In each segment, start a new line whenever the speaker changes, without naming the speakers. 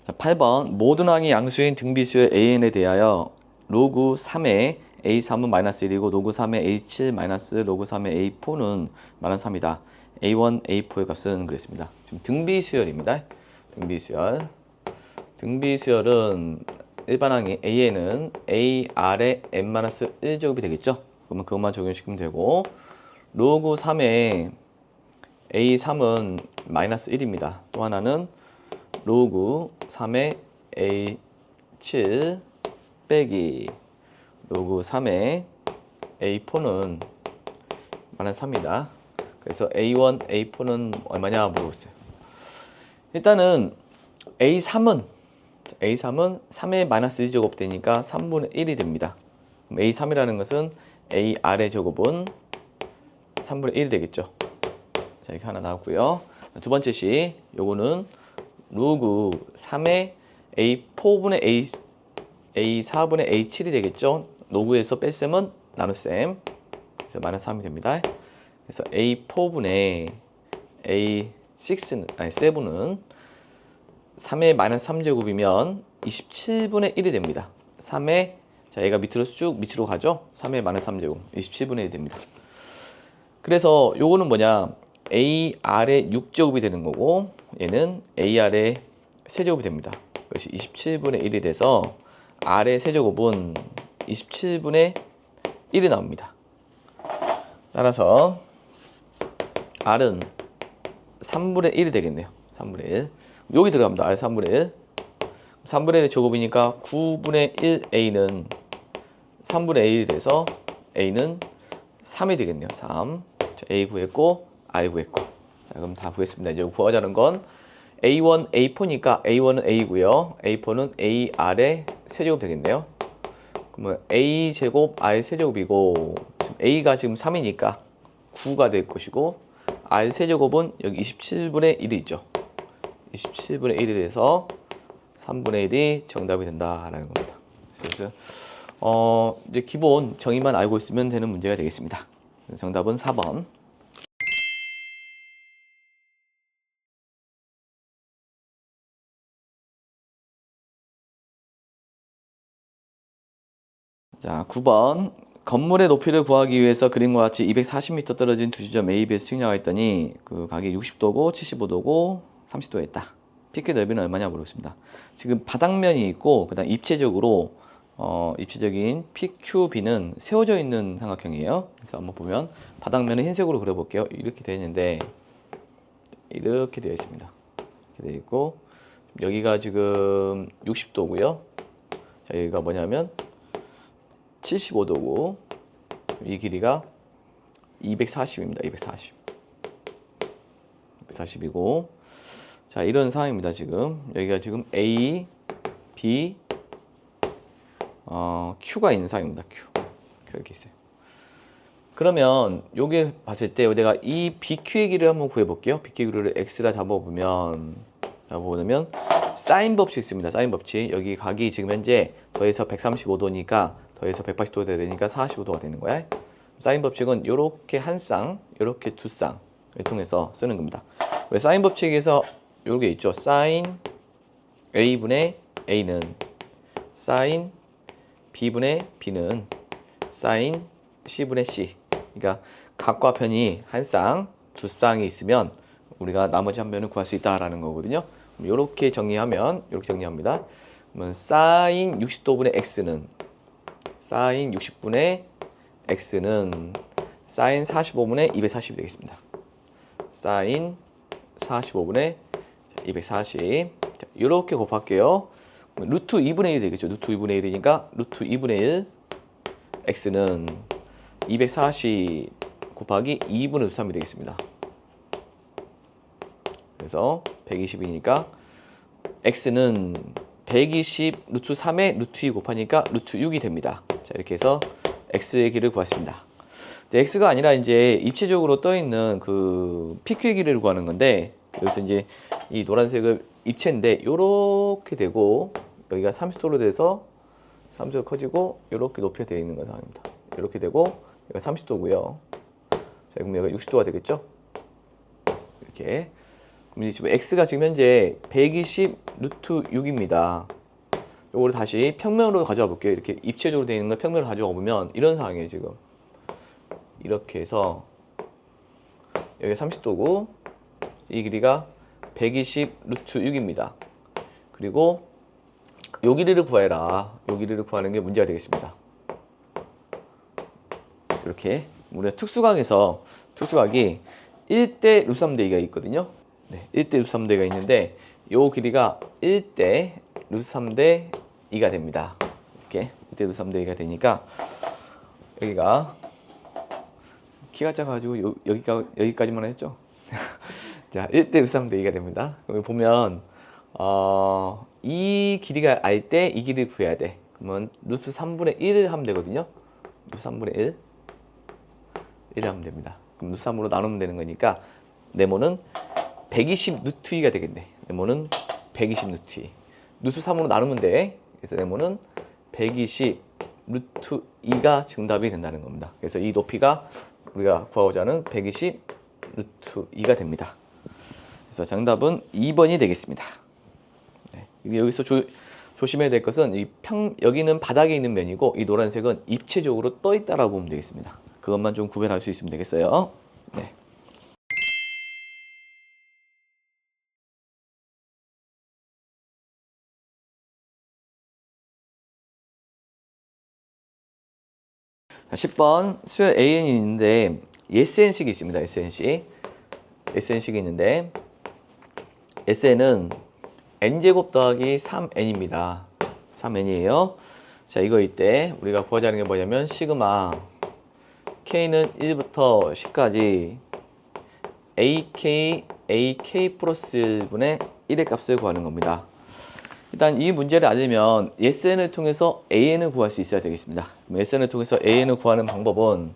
자, 8번 모든 항이 양수인 등비수의 AN에 대하여 로그 3의 A3은 마이너스 1이고 로그 3의 A7 마이너스 로그 3의 A4는 마이너스 3이다. A1, A4의 값은 그랬습니다. 지금 등비수열입니다. 등비수열. 등비수열은 일반항이 AN은 AR의 N-1제곱이 되겠죠? 그러면 그것만 적용시키면 되고 로그 3의 A3은 마이너스 1입니다. 또 하나는 로그 3의 A7 빼기 로그 3의 A4는 마이너스 3입니다. 그래서 A1, A4는 얼마냐 물어봤어요. 일단은 A3은 3의 마이너스 1제곱 되니까 3분의 1이 됩니다. 그럼 A3이라는 것은 AR의 제곱은 3분의 1이 되겠죠. 자, 이렇게 하나 나왔고요. 두 번째 시, 요거는 로그 3의 A4분의 A4분의 A7이 되겠죠. 로그에서 뺄셈은 나눗셈. 그래서 마이너스 3이 됩니다. 그래서 A4분의 A6는, 아니 7은 3의 마이너스 3제곱이면 27분의 1이 됩니다. 3의, 자, 얘가 밑으로 쭉 밑으로 가죠. 3의 마이너스 3제곱, 27분의 1이 됩니다. 그래서 요거는 뭐냐, AR의 6제곱이 되는 거고 얘는 AR의 세제곱이 됩니다. 그것이 27분의 1이 돼서 R의 세제곱은 27분의 1이 나옵니다. 따라서 R은 3분의 1이 되겠네요. 3분의 1. 여기 들어갑니다. R 3분의 1. 3분의 1의 제곱이니까 9분의 1 A는 3분의 1이 돼서 A는 3이 되겠네요. 3. 자, A 구했고 R 구했고. 자, 그럼 다 구했습니다. 이제 구하자는 건 A1, A4니까 A1은 A고요. A4는 AR의 세제곱 되겠네요. 그러면 A제곱 R 세제곱이고 A가 지금 3이니까 9가 될 것이고 R 세제곱은 여기 27분의 1이죠. 27분의 1이 돼서 3분의 1이 정답이 된다라는 겁니다. 그래서 이제 기본 정의만 알고 있으면 되는 문제가 되겠습니다. 정답은 4번. 자, 9번. 건물의 높이를 구하기 위해서 그림과 같이 240m 떨어진 두 지점 A, B에서 측량을 했더니 그 각이 60도고 75도고 30도였다. 피크 넓이는 얼마냐 물었습니다. 지금 바닥면이 있고 그다음 입체적으로 입체적인 PQB는 세워져 있는 삼각형이에요. 그래서 한번 보면 바닥면을 흰색으로 그려볼게요. 이렇게 되어 있는데 이렇게 되어 있습니다. 이렇게 되어 있고 여기가 지금 60도고요. 자, 여기가 뭐냐면 75도고 이 길이가 240입니다. 240이고 자, 이런 상황입니다. 지금 여기가 지금 A, B, Q가 있는 상황입니다. Q 이렇게 있어요. 그러면 요게 봤을 때 내가 이 BQ의 길이를 한번 구해볼게요. BQ의 길이를 X라 잡아보면 사인 법칙 있습니다. 사인 법칙. 여기 각이 지금 현재 더해서 135도니까 더해서 180도가 돼야 되니까 45도가 되는 거야. 사인 법칙은 요렇게 한 쌍, 요렇게 두 쌍을 통해서 쓰는 겁니다. 왜 사인 법칙에서 요게 있죠. 사인 A분의 A는 사인 B분의 B는 사인 C분의 C. 그러니까 각과 편이 한 쌍, 두 쌍이 있으면 우리가 나머지 한 변을 구할 수 있다라는 거거든요. 이렇게 정리하면 이렇게 정리합니다. 그러면 사인 60도분의 x는 사인 60분의 x는 사인 45분의 240이 되겠습니다. 사인 45분의 240. 자, 이렇게 곱할게요. 루트 2분의 1이 되겠죠. 루트 2분의 1이니까 루트 2분의 1 x는 240 곱하기 2분의 3이 되겠습니다. 그래서 120이니까 x는 120 루트 3에 루트 2 곱하니까 루트 6이 됩니다. 자, 이렇게 해서 x의 길을 구했습니다. x가 아니라 이제 입체적으로 떠 있는 그 PQ의 길이를 구하는 건데, 여기서 이제 이 노란색은 입체인데 요렇게 되고 여기가 30도로 돼서 30도 커지고 요렇게 높이가 되어 있는 상황입니다. 이렇게 되고 여기가 30도고요. 자, 그럼 여기가 60도가 되겠죠? 이렇게. 그럼 이제 지금 x가 지금 현재 120 루트 6입니다. 요거를 다시 평면으로 가져와 볼게요. 이렇게 입체적으로 되어 있는 걸 평면으로 가져와 보면 이런 상황이에요, 지금. 이렇게 해서 여기가 30도고 이 길이가 120 루트 6입니다. 그리고 요 길이를 구해라. 요 길이를 구하는 게 문제가 되겠습니다. 이렇게 우리가 특수각에서 특수각이 1대 루트 3대 2가 있거든요. 네, 1대 루트 3대 2가 있는데 요 길이가 1대 루트 3대 2가 됩니다. 이렇게 1대 루트 3대 2가 되니까 여기가 키가 작아가지고 여기까지만 했죠. 자, 1대 루트 3대 2가 됩니다. 여기 보면 이 길이가 알 때 이 길이를 구해야 돼. 그러면 루트 3분의 1을 하면 되거든요. 루트 3분의 1을 하면 됩니다. 그럼 루트 3으로 나누면 되는 거니까 네모는 120 루트 2가 되겠네. 네모는 120 루트 2. 루트 3으로 나누면 돼. 그래서 네모는 120 루트 2가 정답이 된다는 겁니다. 그래서 이 높이가 우리가 구하고자 하는 120 루트 2가 됩니다. 그래서 정답은 2번이 되겠습니다. 네. 여기서 조심해야 될 것은 여기는 바닥에 있는 면이고 이 노란색은 입체적으로 떠 있다라고 보면 되겠습니다. 그것만 좀 구별할 수 있으면 되겠어요. 네. 자, 10번 수열 AN이 있는데 SN식이 있습니다. SN식이 있는데 SN은 n제곱 더하기 3n입니다. 3n이에요. 자, 이거일 때 우리가 구하자는 게 뭐냐면 시그마 k는 1부터 10까지 ak 플러스 1분의 1의 값을 구하는 겁니다. 일단 이 문제를 알려면 SN을 통해서 AN을 구할 수 있어야 되겠습니다. SN을 통해서 AN을 구하는 방법은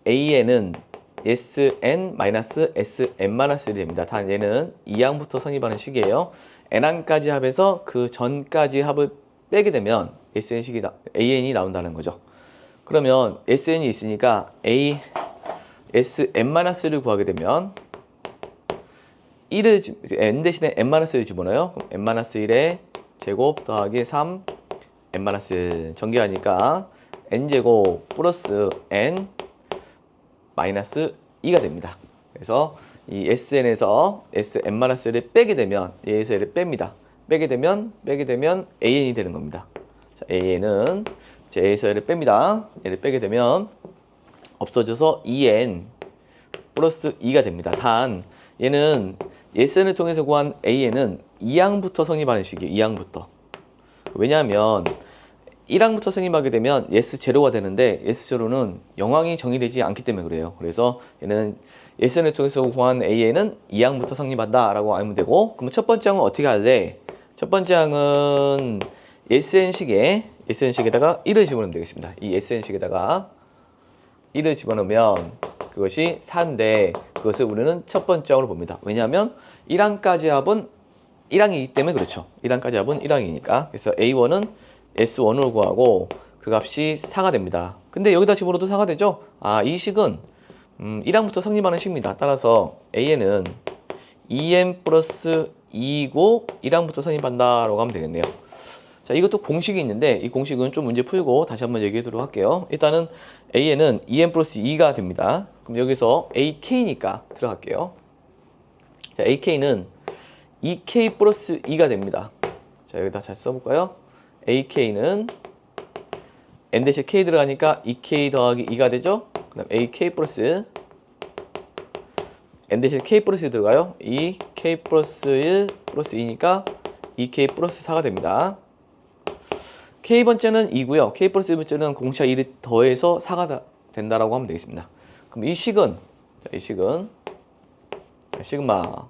AN은 SN-SM-1이 됩니다. 단 얘는 2항부터 성립하는 식이에요. n항까지 합해서 그 전까지 합을 빼게 되면 AN이 나온다는 거죠. 그러면 SN이 있으니까 SM-를 구하게 되면 n 대신에 n-를 집어넣어요. 그럼 n-1의 제곱 더하기 3 n-1 전개하니까 n제곱 플러스 n 마이너스 2가 됩니다. 그래서 이 SN에서 SM-를 빼게 되면 얘에서 얘를 뺍니다. 빼게 되면 AN이 되는 겁니다. 자, AN은 얘에서 얘를 뺍니다. 얘를 빼게 되면 없어져서 2n 플러스 2가 됩니다. 단 얘는 SN을 통해서 구한 AN은 2항부터 성립하는 식이에요. 2항부터. 왜냐하면 1항부터 성립하게 되면 S0가 되는데 S0는 영항이 정의되지 않기 때문에 그래요. 그래서 얘는 SN을 통해서 구한 AN은 2항부터 성립한다 라고 알면 되고, 그럼 첫 번째 항은 어떻게 할래? 첫 번째 항은 SN식에다가 1을 집어넣으면 되겠습니다. 이 SN식에다가 1을 집어넣으면 그것이 4인데 그것을 우리는 첫 번째 항으로 봅니다. 왜냐하면 1항까지 합은 1항이기 때문에 그렇죠. 1항까지 합은 1항이니까. 그래서 A1은 S1으로 구하고 그 값이 4가 됩니다. 근데 여기다 집어넣어도 4가 되죠? 이 식은 1항부터 성립하는 식입니다. 따라서 AN은 2n 플러스 2이고 1항부터 성립한다라고 하면 되겠네요. 자, 이것도 공식이 있는데 이 공식은 좀 문제 풀고 다시 한번 얘기하도록 할게요. 일단은 AN은 2n 플러스 2가 됩니다. 그럼 여기서 AK니까 들어갈게요. 자, AK는 2K 플러스 2가 됩니다. 자, 여기다 다시 써볼까요? AK는 N 대신 K 들어가니까 2K 더하기 2가 되죠? 그 다음 AK 플러스 N 대신 K 플러스 1 들어가요. 2K 플러스 1 플러스 2니까 2K 플러스 4가 됩니다. K번째는 2고요. K 플러스 1번째는 공차 1을 더해서 4가 된다라고 하면 되겠습니다. 그럼 이 식은 시그마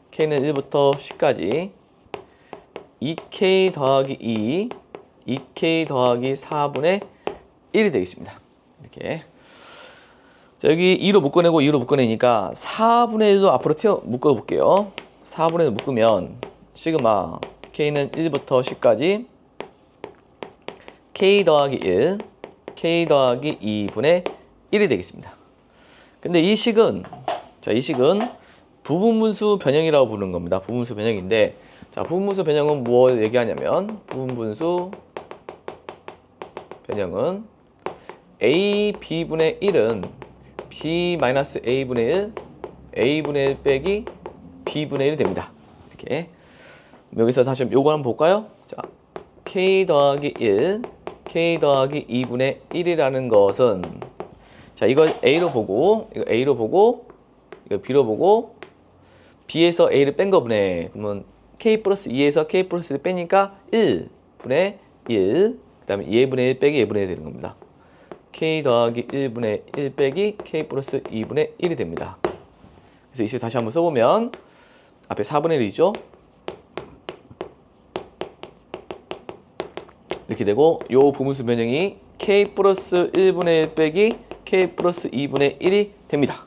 K는 1부터 10까지 2K 더하기 2 2K 더하기 4분의 1이 되겠습니다. 이렇게. 자, 여기 2로 묶어내고 2로 묶어내니까 4분의 1도 앞으로 묶어볼게요. 4분의 1 묶으면 시그마 K는 1부터 10까지 K 더하기 1, K 더하기 2분의 1이 되겠습니다. 근데 이 식은, 자, 이 식은 부분분수 변형이라고 부르는 겁니다. 부분분수 변형인데, 자, 부분분수 변형은 뭐 얘기하냐면, 부분분수 변형은 A, B분의 1은 B-A분의 1, A분의 1 빼기 B분의 1이 됩니다. 이렇게. 여기서 다시 요거 한번 볼까요? 자, K 더하기 1, K 더하기 2분의 1이라는 것은, 자, 이걸 A로 보고, 이거 A로 보고, 이거 B로 보고, B에서 A를 뺀 거분해. 그러면 K 플러스 2에서 K 플러스 1 빼니까 1분의 1, 그 다음에 2분의 1 빼기 2분의 1 되는 겁니다. K 더하기 1분의 1 빼기 K 플러스 2분의 1이 됩니다. 그래서 이 식 다시 한번 써보면, 앞에 4분의 1이죠? 이렇게 되고, 요 부분수 변형이 K 플러스 1분의 1 빼기 K 플러스 2분의 1이 됩니다.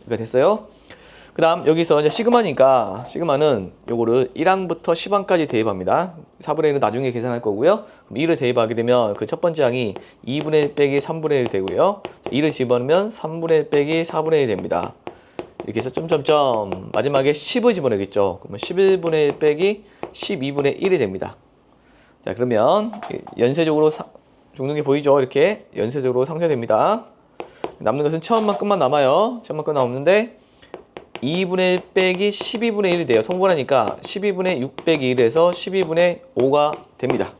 이렇게 됐어요? 그 다음 여기서 이제 시그마니까 시그마는 요거를 1항부터 10항까지 대입합니다. 4분의 1은 나중에 계산할 거고요. 그럼 1을 대입하게 되면 그 첫 번째 항이 2분의 1 빼기 3분의 1 되고요. 1을 집어넣으면 3분의 1 빼기 4분의 1 됩니다. 이렇게 해서 점점점 마지막에 10을 집어넣겠죠. 그러면 11분의 1 빼기 12분의 1이 됩니다. 자, 그러면 연쇄적으로 죽는 게 보이죠? 이렇게 연쇄적으로 상쇄됩니다. 남는 것은 처음만큼만 남아요. 처음만큼 남는데 2분의 1 빼기 12분의 1이 돼요. 통분하니까 12분의 6 빼기 1에서 12분의 5가 됩니다.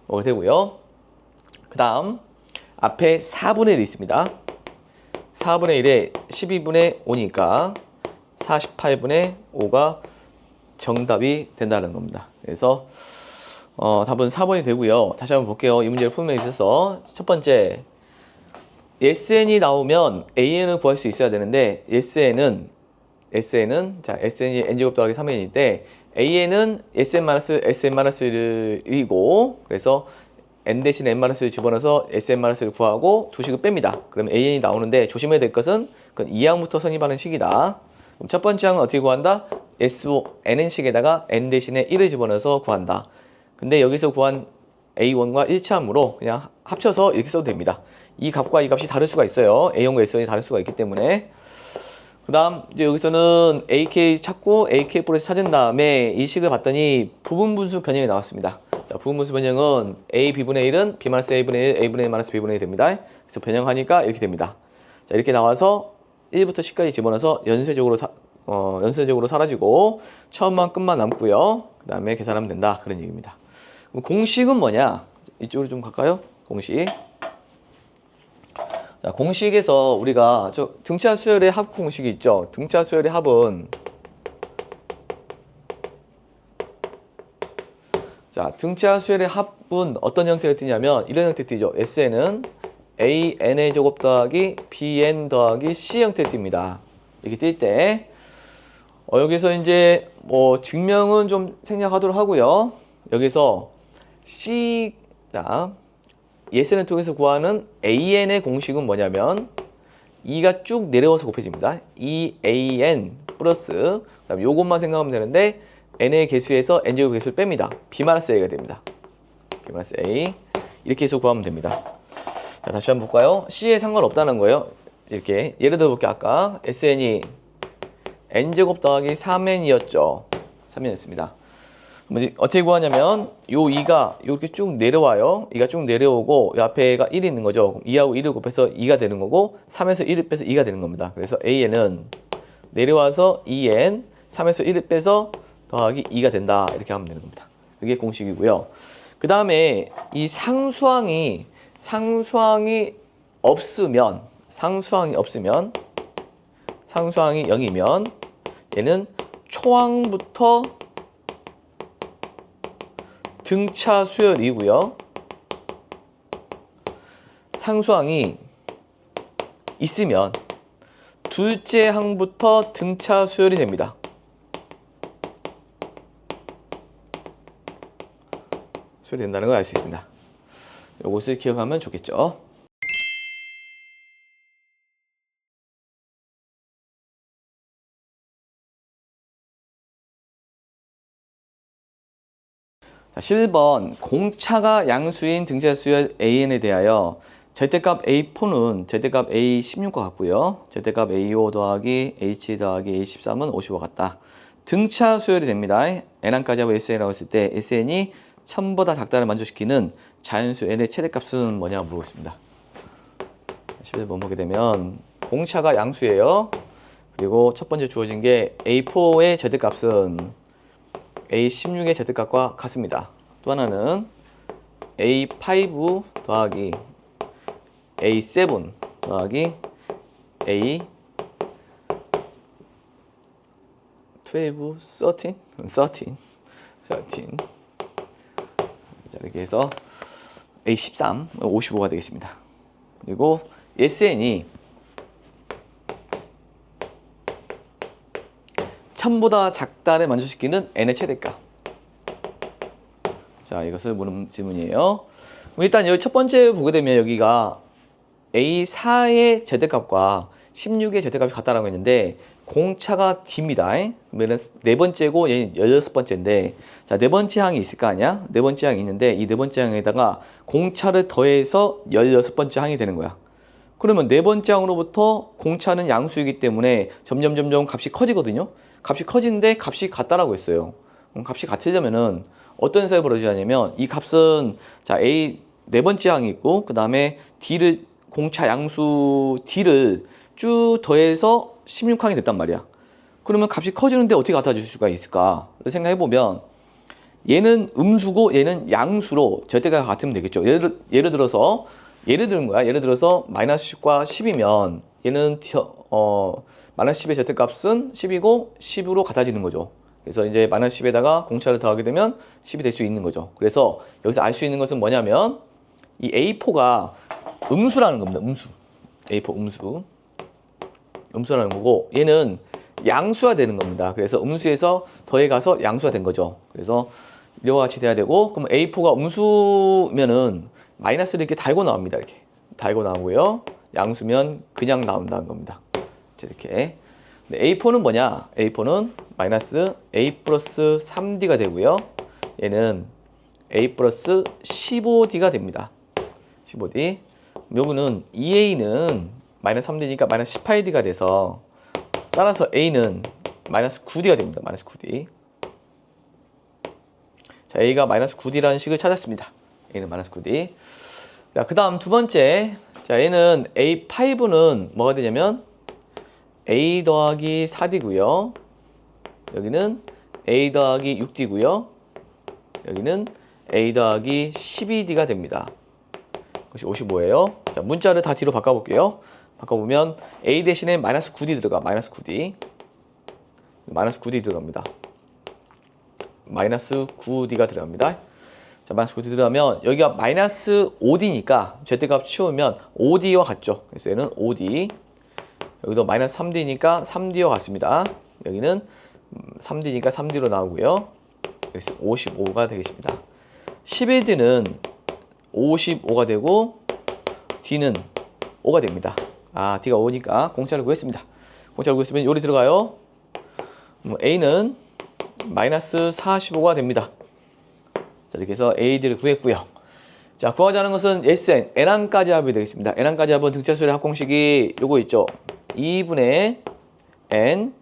5가 되고요. 그 다음 앞에 4분의 1이 있습니다. 4분의 1에 12분의 5니까 48분의 5가 정답이 된다는 겁니다. 그래서 답은 4번이 되고요. 다시 한번 볼게요. 이 문제를 풀면 있어서 첫 번째, SN이 나오면 AN을 구할 수 있어야 되는데 SN은 자, SN이 N제곱 더하기 3N인데 AN은 SN-SN-1이고 그래서 N 대신 N-를 집어넣어서 SN-를 구하고 두 식을 뺍니다. 그러면 AN이 나오는데 조심해야 될 것은 그건 2항부터 선입하는 식이다. 그럼 첫 번째 항은 어떻게 구한다? SON은 식에다가 N 대신에 1을 집어넣어서 구한다. 근데 여기서 구한 A1과 일치함으로 그냥 합쳐서 이렇게 써도 됩니다. 이 값과 이 값이 다를 수가 있어요. A1과 S1이 다를 수가 있기 때문에. 그 다음 이제 여기서는 AK 찾고 AK 플러스 찾은 다음에 이 식을 봤더니 부분분수 변형이 나왔습니다. 자, 부분분수 변형은 A, B분의 1은 B-A분의 1, A분의 1 B분의 1이 됩니다. 그래서 변형하니까 이렇게 됩니다. 자, 이렇게 나와서 1부터 10까지 집어넣어서 연쇄적으로 사라지고 처음만큼만 남고요. 그 다음에 계산하면 된다. 그런 얘기입니다. 그럼 공식은 뭐냐? 이쪽으로 좀 갈까요? 공식. 자, 공식에서 우리가 등차 수열의 합 공식이 있죠. 등차 수열의 합은 자, 등차 수열의 합은 어떤 형태로 뜨냐면 이런 형태로 뜨죠. SN은 AN의 제곱 더하기 BN 더하기 C 형태로 뜹니다. 이렇게 뜰 때 여기서 이제 뭐 증명은 좀 생략하도록 하고요. 여기서 C, 자, 예스를 통해서 구하는 AN의 공식은 뭐냐면 2가 쭉 내려와서 곱해집니다. 2AN 플러스 그다음에 요것만 생각하면 되는데 N의 개수에서 N제곱 개수를 뺍니다. B-A가 됩니다. B-A 이렇게 해서 구하면 됩니다. 자, 다시 한번 볼까요? C에 상관없다는 거예요. 이렇게 예를 들어 볼게요. 아까 SN이 N제곱 더하기 3N이었죠. 3N이었습니다. 어떻게 구하냐면 요 2가 이렇게 쭉 내려와요. 2가 쭉 내려오고 이 앞에가 1이 있는 거죠. 2하고 1을 곱해서 2가 되는 거고 3에서 1을 빼서 2가 되는 겁니다. 그래서 AN은 내려와서 2N 3에서 1을 빼서 더하기 2가 된다. 이렇게 하면 되는 겁니다. 그게 공식이고요. 그 다음에 이 상수항이 없으면 상수항이 0이면 얘는 초항부터 등차 수열이고요. 상수항이 있으면 둘째 항부터 등차 수열이 됩니다. 수열이 된다는 걸 알 수 있습니다. 요것을 기억하면 좋겠죠. 자, 11번 공차가 양수인 등차수열 AN에 대하여 절대값 A4는 절대값 A16과 같고요. 절대값 A5 더하기 H 더하기 A13은 50과 같다. 등차 수열이 됩니다. N1까지 하고 SN이라고 했을 때 SN이 1000보다 작다를 만족시키는 자연수 N의 최대값은 뭐냐 물어보겠습니다. 11번 보게 되면 공차가 양수예요. 그리고 첫 번째 주어진 게 A4의 절대값은 A16의 절대값과 같습니다. 또 하나는 A5 더하기 A7 더하기 A12, 13. 자, 이렇게 해서 A13, 55가 되겠습니다. 그리고 SN이 1000보다 작다를 만족시키는 N의 최대값. 자, 이것을 묻는 질문이에요. 일단 여기 첫 번째 보게 되면 여기가 A4의 절대값과 16의 절대값이 같다라고 했는데 공차가 D입니다. 그러면 네 번째고 얘는 16번째인데 자, 네 번째 항이 있을 거 아니야? 네 번째 항이 있는데 이 네 번째 항에다가 공차를 더해서 16번째 항이 되는 거야. 그러면 네 번째 항으로부터 공차는 양수이기 때문에 점점 값이 커지거든요. 값이 커지는데 값이 같다라고 했어요. 값이 같으려면은 어떤 현상이 벌어지냐면 이 값은 자 A 네 번째 항이 있고 그 다음에 D를 공차 양수 D를 쭉 더해서 16항이 됐단 말이야. 그러면 값이 커지는데 어떻게 갖다 줄 수가 있을까? 생각해 보면 얘는 음수고 얘는 양수로 절대값이 같으면 되겠죠. 예를 들어서 예를 들어서 마이너스 10과 10이면 얘는 마이너스 10의 절대값은 10이고 10으로 같아지는 거죠. 그래서 이제 마이너스 10에다가 공차를 더하게 되면 10이 될 수 있는 거죠. 그래서 여기서 알 수 있는 것은 뭐냐면 이 A4가 음수라는 겁니다. 음수. A4 음수라는 거고 얘는 양수가 되는 겁니다. 그래서 음수에서 더해가서 양수가 된 거죠. 그래서 이와 같이 돼야 되고 그럼 A4가 음수면은 마이너스를 이렇게 달고 나옵니다. 이렇게 달고 나오고요. 양수면 그냥 나온다는 겁니다. 이렇게. A4는 뭐냐? A4는 마이너스 A 플러스 3D가 되고요. 얘는 A 플러스 15D가 됩니다. 15D. 요거는 2A는 마이너스 3D니까 마이너스 18D가 돼서 따라서 A는 마이너스 9D가 됩니다. 마이너스 9D. 자, A가 마이너스 9D라는 식을 찾았습니다. A는 마이너스 9D. 자, 그 다음 두 번째. 자, 얘는 A5는 뭐가 되냐면 A 더하기 4D고요. 여기는 A 더하기 6D고요. 여기는 A 더하기 12D가 됩니다. 그것이 55예요. 자, 문자를 다 뒤로 바꿔볼게요. 바꿔보면 A 대신에 마이너스 9D 들어가. 마이너스 9D. 마이너스 9D 들어갑니다. 마이너스 9D가 들어갑니다. 자, 마이너스 9D 들어가면 여기가 마이너스 5D니까 절대값 치우면 5D와 같죠. 그래서 얘는 5D. 여기도 마이너스 3D니까 3D와 같습니다. 여기는 3D니까 3D로 나오고요. 여기서 55가 되겠습니다. 11D는 55가 되고 D는 5가 됩니다. 아, D가 5니까 공차를 구했습니다. 공차를 구했으면 요리 들어가요. A는 마이너스 45가 됩니다. 자, 이렇게 해서 AD를 구했고요. 자, 구하자 하는 것은 SN, N1까지 합이 되겠습니다. N1까지 합은 등차수열의 합공식이 요거 있죠. 2분의 N,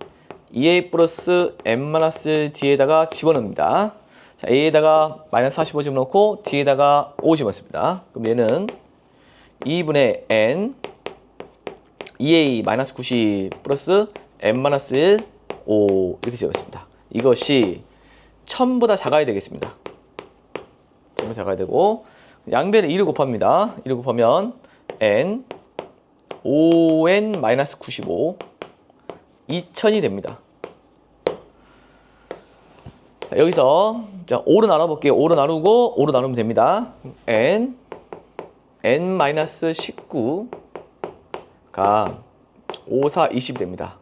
2A 플러스 N-D에다가 집어넣습니다. 자, A에다가 마이너스 45 집어넣고 D에다가 5 집어넣습니다. 그럼 얘는 2분의 N, 2A 마이너스 90 플러스 N-1, 5 이렇게 집어넣습니다. 이것이 1000보다 작아야 되겠습니다. 1000보다 작아야 되고 양변에 2를 곱합니다. 2를 곱하면 N 5N-95 2000이 됩니다. 자, 여기서 자, 5로 나눠볼게요. 5로 나누고 5로 나누면 됩니다. N-19가 5, 4, 20이 됩니다.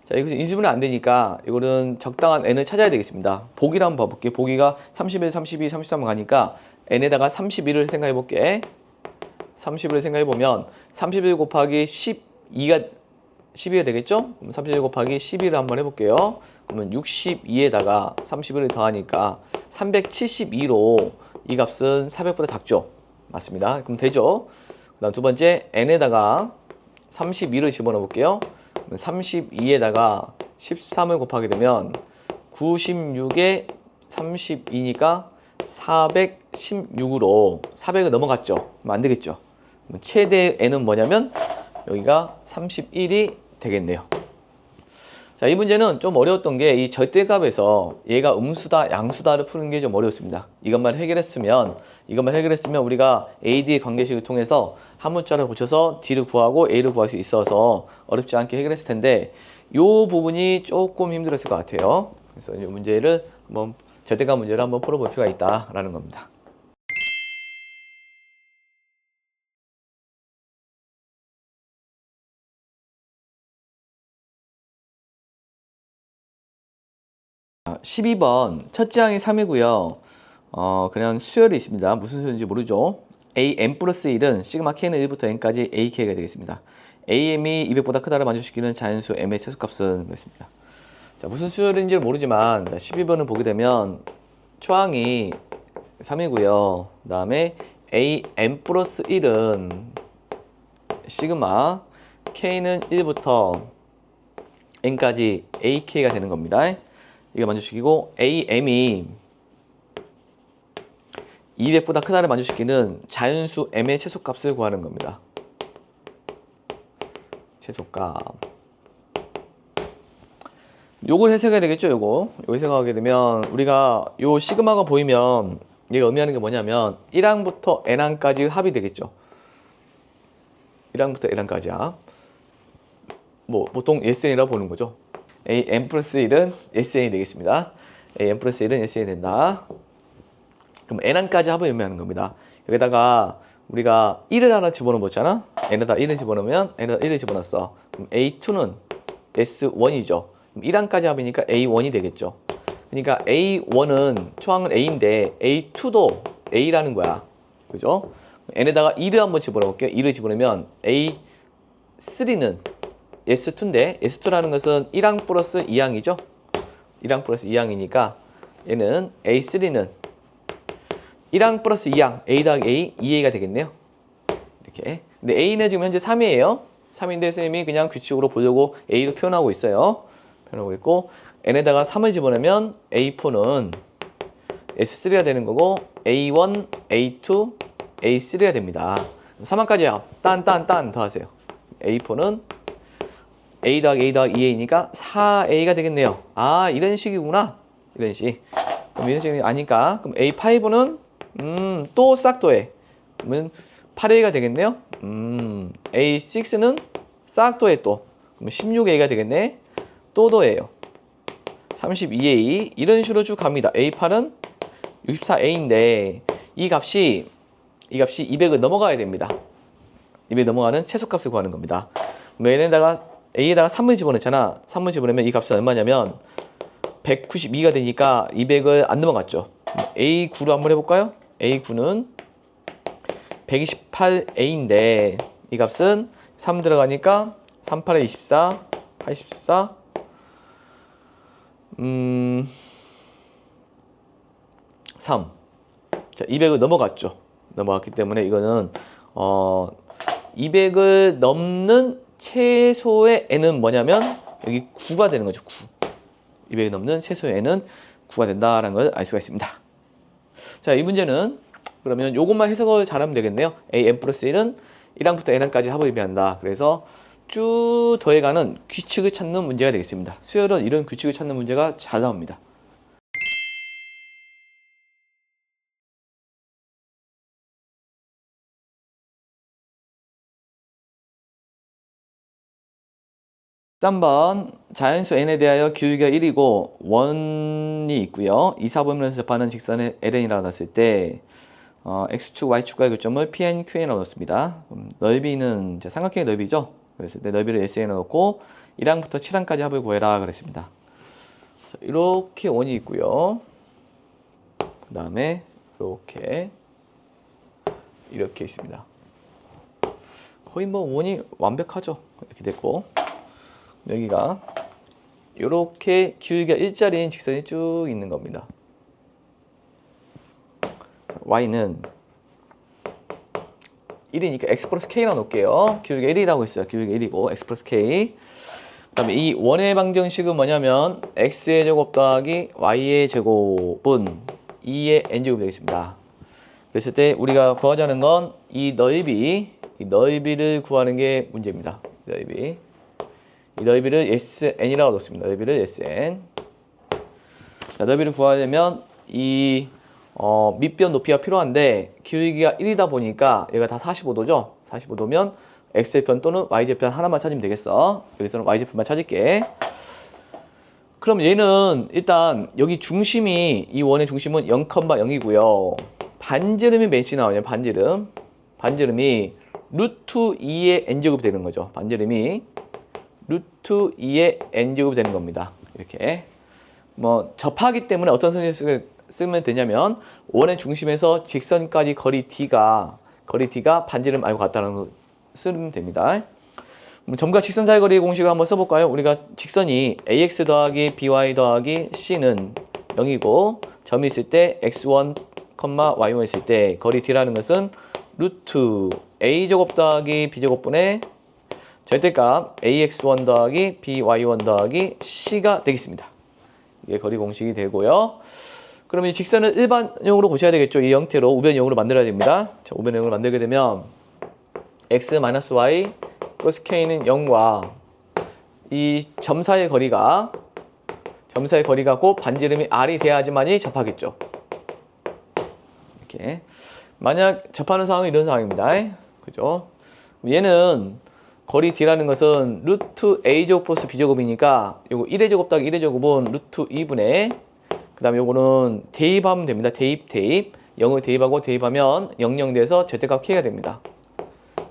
자, 여기서 인수분해 안 되니까 이거는 적당한 N을 찾아야 되겠습니다. 보기를 한번 봐볼게요. 보기가 31, 32, 33 가니까 n에다가 31을 생각해 볼게. 31을 생각해 보면 31 곱하기 12가 되겠죠? 그럼 31 곱하기 12를 한번 해볼게요. 그러면 62에다가 31을 더하니까 372로 이 값은 400보다 작죠? 맞습니다. 그럼 되죠? 그 다음 두 번째 n에다가 32를 집어넣어 볼게요. 32에다가 13을 곱하게 되면 96에 32니까 416으로 400을 넘어갔죠. 그럼 안 되겠죠. 최대 n은 뭐냐면 여기가 31이 되겠네요. 자, 이 문제는 좀 어려웠던 게 이 절대값에서 얘가 음수다, 양수다를 푸는 게 좀 어려웠습니다. 이것만 해결했으면 우리가 AD의 관계식을 통해서 한 문자를 붙여서 D를 구하고 A를 구할 수 있어서 어렵지 않게 해결했을 텐데 이 부분이 조금 힘들었을 것 같아요. 그래서 이 문제를 한번 절대값 문제를 한번 풀어볼 필요가 있다라는 겁니다. 자, 12번 첫째 항이 3이고요. 그냥 수열이 있습니다. 무슨 수열인지 모르죠. am 플러스 1은 시그마 k는 1부터 n까지 ak가 되겠습니다. am이 200보다 크다를 만족시키는 자연수 m의 최소값은 그렇습니다. 자, 무슨 수열인지 모르지만 12번을 보게 되면 초항이 3이고요. 그 다음에 am 플러스 1은 시그마 k는 1부터 n까지 ak가 되는 겁니다. 이거 만족시키고 am이 200보다 크다를 만족시키는 자연수 m의 최소값을 구하는 겁니다. 최소값. 요걸 해석해야 되겠죠, 요거 해석하게 되면 우리가 요 시그마가 보이면 얘가 의미하는 게 뭐냐면 1항부터 n항까지 합이 되겠죠. 1항부터 n항까지야. 뭐 보통 SN이라고 보는 거죠. am 플러스 1은 SN이 되겠습니다. am 플러스 1은 SN이 된다. 그럼 n항까지 합을 의미하는 겁니다. 여기다가 우리가 1을 하나 집어넣었잖아. n에다 1을 집어넣으면 n에다 1을 집어넣었어. 그럼 a2는 s1이죠. 1항까지 합이니까 a1이 되겠죠. 그러니까 a1은 초항은 a인데 a2도 a라는 거야. 그죠? n에다가 2를 한번 집어넣을게요. 2를 집어넣으면 a3는 S2인데 S2라는 것은 1항 플러스 2항이죠. 1항 플러스 2항이니까 얘는 A3는 1항 플러스 2항 A 더하기 A, 2A가 되겠네요. 이렇게. 근데 A는 지금 현재 3이에요. 3인데 선생님이 그냥 규칙으로 보려고 A로 표현하고 있어요. 표현하고 있고 N에다가 3을 집어넣으면 A4는 S3가 되는 거고 A1, A2, A3가 됩니다. 3항까지요. 딴 더 하세요. A4는 A 더하기 A 더하기 2A니까 4A가 되겠네요. 아, 이런 식이구나. 이런 식. 그럼 이런 식이 아니까. 그럼 A5는 또 싹 더해. 그러면 8A가 되겠네요. A6는 싹 더해 또. 그럼 16A가 되겠네. 또 더해요. 32A. 이런 식으로 쭉 갑니다. A8은 64A인데 이 값이 200을 넘어가야 됩니다. 200 넘어가는 최소값을 구하는 겁니다. 그럼 A에다가 3을 집어넣잖아. 3을 집어넣으면 이 값은 얼마냐면 192가 되니까 200을 안 넘어갔죠. A9로 한번 해볼까요? A9는 128A인데 이 값은 3 들어가니까 3, 8에 24, 84 3. 자, 200을 넘어갔죠. 넘어갔기 때문에 이거는 200을 넘는 최소의 n은 뭐냐면 여기 9가 되는 거죠. 9. 200을 넘는 최소의 n은 9가 된다라는 걸 알 수가 있습니다. 자, 이 문제는 그러면 요것만 해석을 잘하면 되겠네요. am 플러스 1은 1항부터 n항까지 합을 의미한다. 그래서 쭉 더해가는 규칙을 찾는 문제가 되겠습니다. 수열은 이런 규칙을 찾는 문제가 잘 나옵니다. (3번) 자연수 n에 대하여 기울기가 1이고 원이 있고요. 이사분면에서 접하는 직선의 ln이라고 놨을 때 x축, y축과의 교점을 pn, qn이라고 넣습니다. 넓이는 삼각형의 넓이죠. 그랬을 때 넓이를 SN에 넣고 1항부터 7항까지 합을 구해라 그랬습니다. 이렇게 원이 있고요. 그 다음에 이렇게 이렇게 있습니다. 거의 뭐 원이 완벽하죠. 이렇게 됐고 여기가 이렇게 기울기가 일자리인 직선이 쭉 있는 겁니다. y는 1이니까 x 플러스 k라고 놓을게요. 기울기가 1이라고 했어요. 기울기가 1이고 x 플러스 k. 그 다음에 이 원의 방정식은 뭐냐면 x의 제곱 더하기 y의 제곱은 2의 n제곱이 되겠습니다. 그랬을 때 우리가 구하자는 건 이 넓이를 구하는 게 문제입니다. 이 넓이를 SN이라고 놓습니다. 넓이를 SN. 자, 넓이를 구하려면 이 밑변 높이가 필요한데 기울기가 1이다 보니까 얘가 다 45도죠. 45도면 X제편 또는 Y제편 하나만 찾으면 되겠어. 여기서는 Y제편만 찾을게. 그럼 얘는 일단 여기 중심이 이 원의 중심은 0,0이고요. 반지름이 몇이 나오냐? 반지름이 루트 2의 n제곱이 되는 거죠. 반지름이 루트 2의 n제곱이 되는 겁니다. 이렇게 뭐 접하기 때문에 어떤 선을 쓰면 되냐면 원의 중심에서 직선까지 거리 d가 반지름 알고 같다는 거 쓰면 됩니다. 점과 직선 사이 거리 공식을 한번 써볼까요? 우리가 직선이 ax 더하기 by 더하기 c는 0이고 점이 있을 때 x1, y1 있을 때 거리 d라는 것은 루트 a제곱 더하기 b제곱분의 절대값 ax1 더하기 by1 더하기 c가 되겠습니다. 이게 거리 공식이 되고요. 그럼 이 직선을 일반형으로 고쳐야 되겠죠. 이 형태로 우변형으로 만들어야 됩니다. 자, 우변형으로 만들게 되면 x-y 플러스 k는 0과 이 점 사이의 거리가 곧 반지름이 r이 돼야지만이 접하겠죠. 이렇게 만약 접하는 상황은 이런 상황입니다. 그죠? 얘는 거리 d라는 것은 루트 a제곱 플러스 b제곱이니까 요거 1의 제곱 더하기 1의 제곱은 루트 2분의 그 다음에 요거는 대입하면 됩니다. 대입 0을 대입하고 대입하면 00 돼서 절대값 k가 됩니다.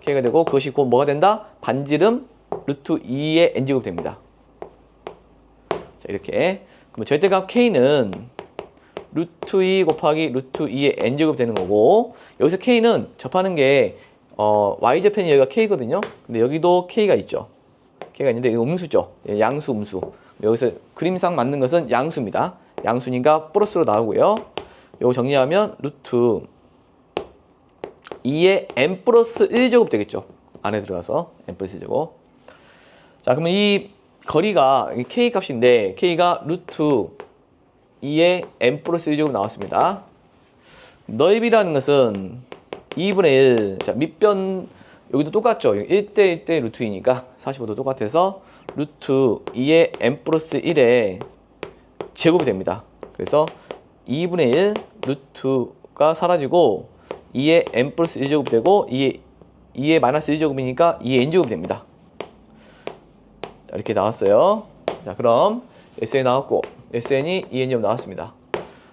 k가 되고 그것이 곧 뭐가 된다? 반지름 루트 2의 n제곱 됩니다. 자, 이렇게 그러면 절대값 k는 루트 2 곱하기 루트 2의 n제곱 되는 거고 여기서 k는 접하는 게 y제편이 여기가 k거든요. 근데 여기도 k가 있죠. k가 있는데 이거 음수죠. 양수 음수. 여기서 그림상 맞는 것은 양수입니다. 양수니까 플러스로 나오고요. 이거 정리하면 루트 2의 n 플러스 1제곱 되겠죠. 안에 들어가서 n 플러스 1제곱. 자, 그러면 이 거리가 k 값인데 k가 루트 2의 n 플러스 1제곱 나왔습니다. 넓이라는 것은 2분의 1. 자, 밑변 여기도 똑같죠. 1대 1대 루트 2니까 45도 똑같아서 루트 2의 n 플러스 1의 제곱이 됩니다. 그래서 2분의 1 루트가 사라지고 2의 n 플러스 1제곱이 되고 2의 마이너스 1제곱이니까 2의 n제곱이 됩니다. 자, 이렇게 나왔어요. 자, 그럼 SN 나왔고 SN이 2n제곱 나왔습니다.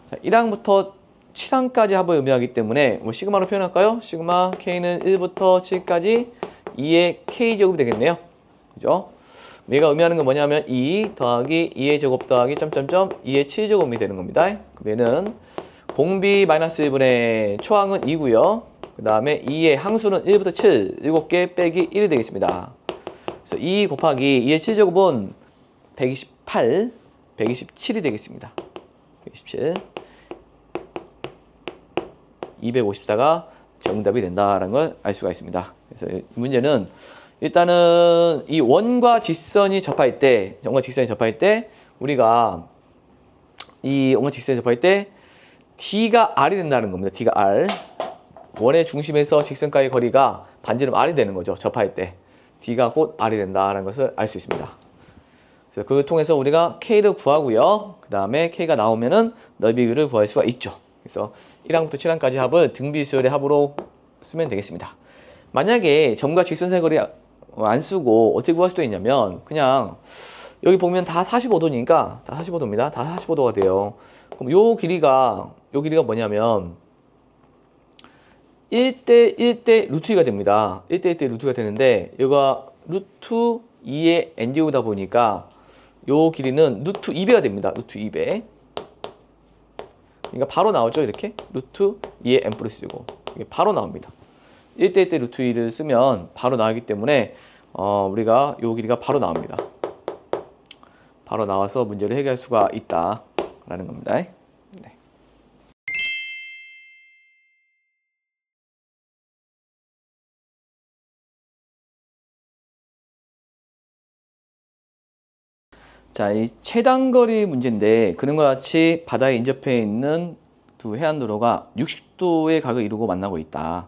자, 1항부터 7항까지 합을 의미하기 때문에 뭐 시그마로 표현할까요? 시그마 k는 1부터 7까지 2의 k제곱이 되겠네요. 그죠? 얘가 의미하는 건 뭐냐면 2 더하기 2의 제곱 더하기 점점점 2의 7제곱이 되는 겁니다. 그럼 얘는 공비 마이너스 1분의 초항은 2고요. 그 다음에 2의 항수는 1부터 7, 7개 빼기 1이 되겠습니다. 그래서 2 곱하기 2의 7제곱은 128, 127이 되겠습니다. 127. 254가 정답이 된다라는 걸 알 수가 있습니다. 그래서 이 문제는 일단은 이 원과 직선이 접할 때, 우리가 이 원과 직선이 접할 때 D가 R이 된다는 겁니다. D가 R. 원의 중심에서 직선까지 거리가 반지름 R이 되는 거죠. 접할 때. D가 곧 R이 된다는 것을 알 수 있습니다. 그래서 그걸 통해서 우리가 K를 구하고요. 그 다음에 K가 나오면은 넓이를 구할 수가 있죠. 그래서 1항부터 7항까지 합을 등비수열의 합으로 쓰면 되겠습니다. 만약에 점과 직선 사이 거리 안 쓰고 어떻게 구할 수도 있냐면 그냥 여기 보면 다 45도니까 다 45도입니다. 다 45도가 돼요. 그럼 요 길이가 뭐냐면 1대 1대 루트 2가 됩니다. 1대 1대 루트가 되는데 여기가 루트 2의 n제곱이다 보니까 요 길이는 루트 2배가 됩니다. 루트 2배. 그러니까 바로 나오죠. 이렇게 루트 2의 n 플러스 제곱. 이게 바로 나옵니다. 1대 1대 루트 2를 쓰면 바로 나오기 때문에 우리가 요 길이가 바로 나옵니다. 바로 나와서 문제를 해결할 수가 있다라는 겁니다. 네. 자, 이 최단거리 문제인데 그림과 같이 바다에 인접해 있는 두 해안도로가 60도의 각을 이루고 만나고 있다.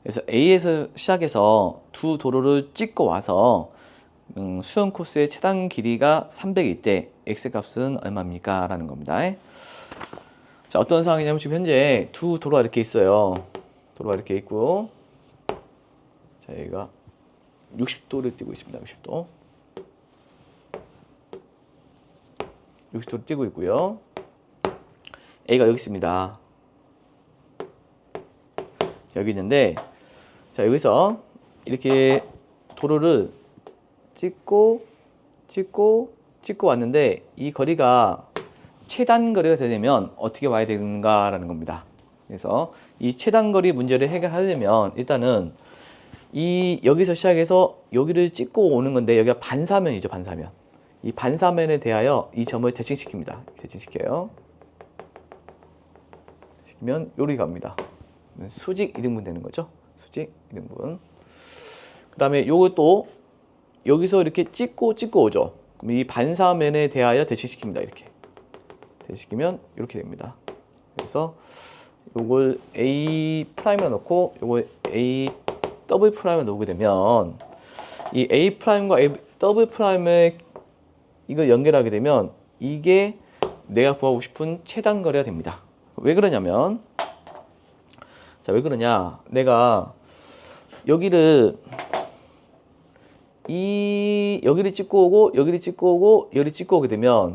그래서 A에서 시작해서 두 도로를 찍고 와서 수영 코스의 최단 길이가 300일 때 X 값은 얼마입니까? 라는 겁니다. 자, 어떤 상황이냐면 지금 현재 두 도로가 이렇게 있어요. 도로가 이렇게 있고, 자, 여기가 60도를 띄고 있습니다. 60도. 60도를 띄고 있고요. A가 여기 있습니다. 여기 있는데, 자, 여기서 이렇게 도로를 찍고 왔는데 이 거리가 최단 거리가 되려면 어떻게 와야 되는가라는 겁니다. 그래서 이 최단 거리 문제를 해결하려면 일단은 이 여기서 시작해서 여기를 찍고 오는 건데 여기가 반사면이죠, 반사면. 이 반사면에 대하여 이 점을 대칭시킵니다. 대칭시켜요. 시키면 요리 갑니다. 수직 2등분 되는 거죠. 수직 2등분. 그 다음에 요것도 여기서 이렇게 찍고 오죠. 그럼 이 반사면에 대하여 대칭시킵니다. 이렇게. 대칭시키면 이렇게 됩니다. 그래서 요걸 A 프라임을 넣고 요걸 A 더블 프라임을 놓게 되면 이 A 프라임과 A 더블 프라임을 이걸 연결하게 되면 이게 내가 구하고 싶은 최단 거리가 됩니다. 왜 그러냐면 자, 왜 그러냐? 내가 여기를 여기를 찍고 오고 여기를 찍고 오고 여기를 찍고 오게 되면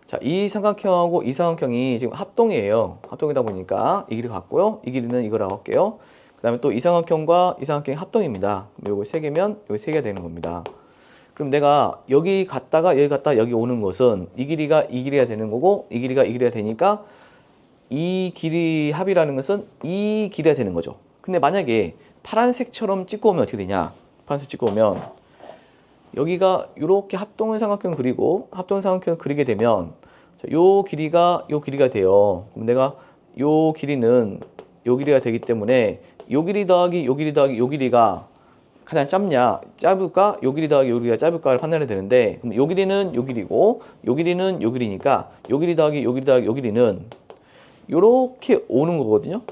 자, 이 삼각형하고 이 삼각형이 지금 합동이에요. 합동이다 보니까 이 길이 같고요. 이 길이는 이거라고 할게요. 그 다음에 또 이 삼각형과 이 삼각형이 합동입니다. 요거 3개면 요거 3개가 되는 겁니다. 그럼 내가 여기 갔다가 여기 오는 것은 이 길이가 되는 거고 이 길이가 되니까 이 길이 합이라는 것은 이 길이가 되는 거죠. 근데 만약에 파란색처럼 찍고 오면 어떻게 되냐? 파란색 찍고 오면 여기가 이렇게 합동의 삼각형을 그리고 합동의 삼각형을 그리게 되면 요 길이가 돼요. 그럼 내가 요 길이는 요 길이가 되기 때문에 요 길이 더하기 요 길이가 가장 짧을까? 요 길이 더하기 요 길이가 짧을까를 판단해야 되는데 그럼 요 길이는 요 길이고 요 길이는 요 길이니까 요 길이 더하기 요 길이는 요렇게 오는 거거든요.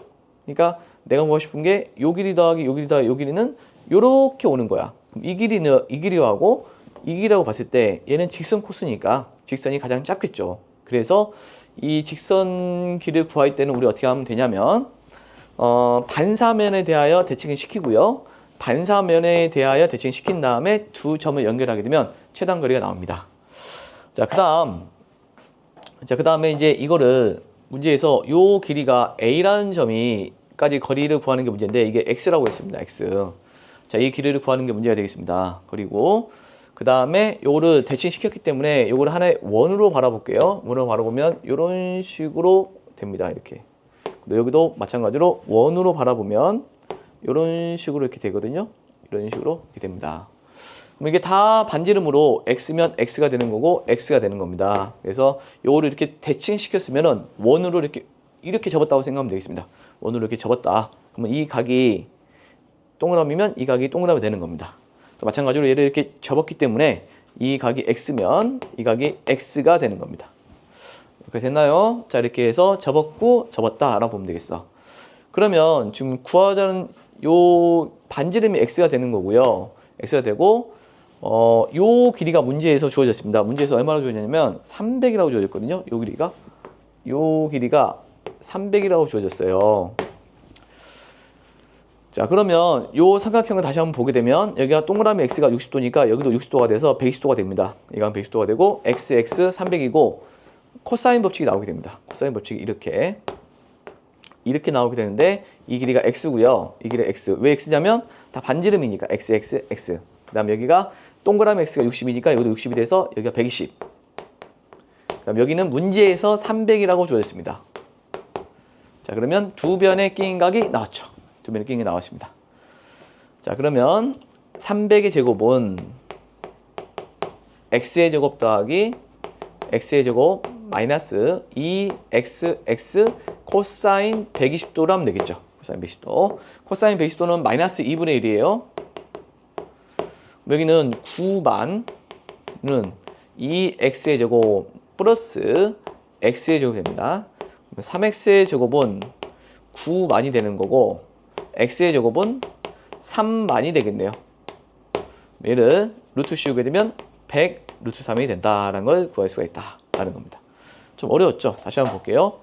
그러니까 내가 보고 싶은 게 요 길이 더하기 요 길이는 요렇게 오는 거야. 그럼 이 길이하고 이 길이라고 봤을 때 얘는 직선 코스니까 직선이 가장 짧겠죠. 그래서 이 직선 길을 구할 때는 우리 어떻게 하면 되냐면 반사면에 대하여 대칭을 시키고요. 반사면에 대하여 대칭시킨 다음에 두 점을 연결하게 되면 최단 거리가 나옵니다. 자, 그다음에 이제 이거를 문제에서 요 길이가 A라는 점이까지 거리를 구하는 게 문제인데 이게 X라고 했습니다. X. 자, 이 길이를 구하는 게 문제가 되겠습니다. 그리고 그 다음에 요거를 대칭시켰기 때문에 요거를 하나의 원으로 바라볼게요. 원으로 바라보면 이런 식으로 됩니다. 이렇게. 여기도 마찬가지로 원으로 바라보면 이런 식으로 이렇게 되거든요. 이런 식으로 이렇게 됩니다. 그럼 이게 다 반지름으로 X면 X가 되는 거고 X가 되는 겁니다. 그래서 요거를 이렇게 대칭시켰으면은 원으로 이렇게 접었다고 생각하면 되겠습니다. 원으로 이렇게 접었다. 그러면 이 각이 동그라미면 이 각이 동그라미 되는 겁니다. 또 마찬가지로 얘를 이렇게 접었기 때문에 이 각이 X면 이 각이 X가 되는 겁니다. 이렇게 됐나요? 자, 이렇게 해서 접었고 접었다 알아보면 되겠어. 그러면 지금 구하자는 요 반지름이 X가 되는 거고요. X가 되고 요 길이가 문제에서 주어졌습니다. 문제에서 얼마나 주어졌냐면 300이라고 주어졌거든요. 요 길이가 300이라고 주어졌어요. 자, 그러면 요 삼각형을 다시 한번 보게 되면 여기가 동그라미 X가 60도니까 여기도 60도가 돼서 120도가 됩니다. 얘가 120도가 되고 XX 300이고 코사인 법칙이 나오게 됩니다. 코사인 법칙이 이렇게 나오게 되는데 이 길이가 X고요. 이 길이 X. 왜 X냐면 다 반지름이니까 X. 그 다음 여기가 동그라미 X가 60이니까 여기도 60이 돼서 여기가 120. 그 다음 여기는 문제에서 300이라고 주어졌습니다. 자, 그러면 두 변의 끼인 각이 나왔죠. 두 변의 끼인 각이 나왔습니다. 자, 그러면 300의 제곱은 x의 제곱 더하기 x의 제곱 마이너스 2xx 코사인 120도로 하면 되겠죠. 코사인 120도. 코사인 120도는 마이너스 2분의 1이에요. 여기는 9만은 2x의 제곱 플러스 x의 제곱이 됩니다. 3x의 제곱은 9만이 되는 거고 x의 제곱은 3만이 되겠네요. 얘를 루트 씌우게 되면 100 루트 3이 된다라는 걸 구할 수가 있다라는 겁니다. 좀 어려웠죠? 다시 한번 볼게요.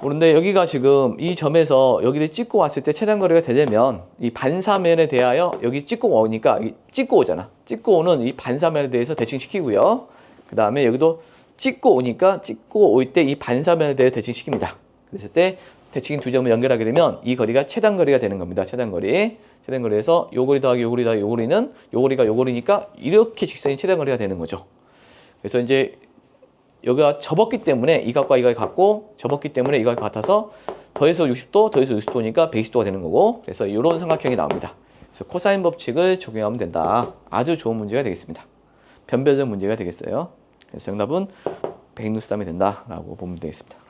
그런데 여기가 지금 이 점에서 여기를 찍고 왔을 때 최단거리가 되려면 이 반사면에 대하여 여기 찍고 오니까 찍고 오잖아. 찍고 오는 이 반사면에 대해서 대칭시키고요. 그 다음에 여기도 찍고 오니까 찍고 올 때 이 반사면에 대해 대칭시킵니다. 그랬을 때 대칭인 두 점을 연결하게 되면 이 거리가 최단거리가 되는 겁니다. 최단거리. 최단거리에서 요 거리 더하기 요 거리 더하기 요 거리는 요 거리가 요 거리니까 이렇게 직선이 최단거리가 되는 거죠. 그래서 이제 여기가 접었기 때문에 이 값과 이 값이 같고 접었기 때문에 이 값이 같아서 더해서 60도 더해서 60도니까 120도가 되는 거고 그래서 이런 삼각형이 나옵니다. 그래서 코사인 법칙을 적용하면 된다. 아주 좋은 문제가 되겠습니다. 변별된 문제가 되겠어요. 그래서 정답은 100루트 3이 된다라고 보면 되겠습니다.